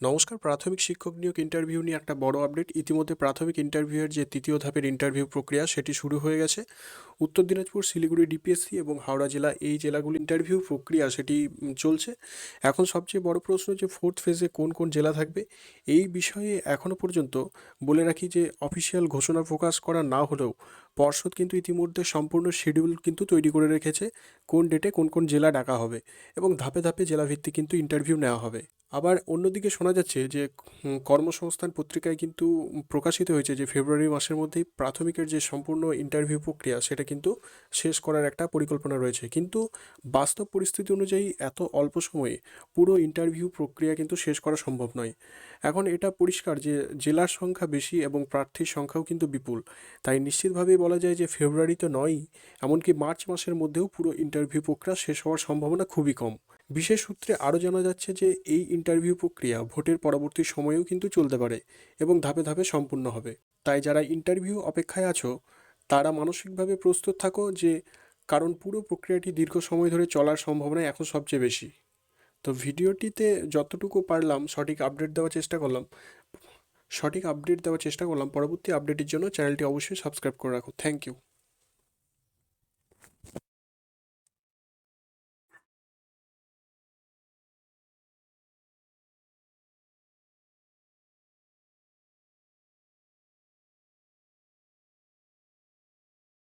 নমস্কার। প্রাথমিক শিক্ষক নিয়োগ ইন্টারভিউ নিয়ে একটা বড় আপডেট। ইতিমধ্যে প্রাথমিক ইন্টারভিউয়ের যে তৃতীয় ধাপের ইন্টারভিউ প্রক্রিয়া সেটি শুরু হয়ে গেছে। উত্তর দিনাজপুর, শিলিগুড়ি ডিপিএসসি এবং হাওড়া জেলা, এই জেলাগুলি ইন্টারভিউ প্রক্রিয়া সেটি চলছে। এখন সবচেয়ে বড় প্রশ্ন যে ফোর্থ ফেজে কোন কোন জেলা থাকবে এই বিষয়ে এখনও পর্যন্ত বলে রাখি যে অফিসিয়াল ঘোষণা প্রকাশ করা না হলেও পর্ষদ কিন্তু ইতিমধ্যে সম্পূর্ণ শিডিউল কিন্তু তৈরি করে রেখেছে কোন ডেটে কোন কোন জেলা ডাকা হবে এবং ধাপে ধাপে জেলাভিত্তিক কিন্তু ইন্টারভিউ নেওয়া হবে। আবার অন্যদিকে শোনা যাচ্ছে যে কর্মসংস্থান পত্রিকায় কিন্তু প্রকাশিত হয়েছে যে ফেব্রুয়ারি মাসের মধ্যেই প্রাথমিকের যে সম্পূর্ণ ইন্টারভিউ প্রক্রিয়া সেটা কিন্তু শেষ করার একটা পরিকল্পনা রয়েছে, কিন্তু বাস্তব পরিস্থিতি অনুযায়ী এত অল্প সময়ে পুরো ইন্টারভিউ প্রক্রিয়া কিন্তু শেষ করা সম্ভব নয়। এখন এটা পরিষ্কার যে জেলার সংখ্যা বেশি এবং প্রার্থীর সংখ্যাও কিন্তু বিপুল, তাই নিশ্চিতভাবেই বলা যায় যে ফেব্রুয়ারিতে নয়ই, এমনকি মার্চ মাসের মধ্যেও পুরো ইন্টারভিউ প্রক্রিয়া শেষ হওয়ার সম্ভাবনা খুবই কম। বিশেষ সূত্রে আরও জানা যাচ্ছে যে এই ইন্টারভিউ প্রক্রিয়া ভোটের পরবর্তী সময়েও কিন্তু চলতে পারে এবং ধাপে ধাপে সম্পূর্ণ হবে। তাই যারা ইন্টারভিউ অপেক্ষায় আছো তারা মানসিকভাবে প্রস্তুত থাকো, যে কারণ পুরো প্রক্রিয়াটি দীর্ঘ সময় ধরে চলার সম্ভাবনা এখন সবচেয়ে বেশি। তো ভিডিওটিতে যতটুকু পারলাম সঠিক আপডেট দেওয়ার চেষ্টা করলাম। পরবর্তী আপডেটের জন্য চ্যানেলটি অবশ্যই সাবস্ক্রাইব করে রাখো। Thank you.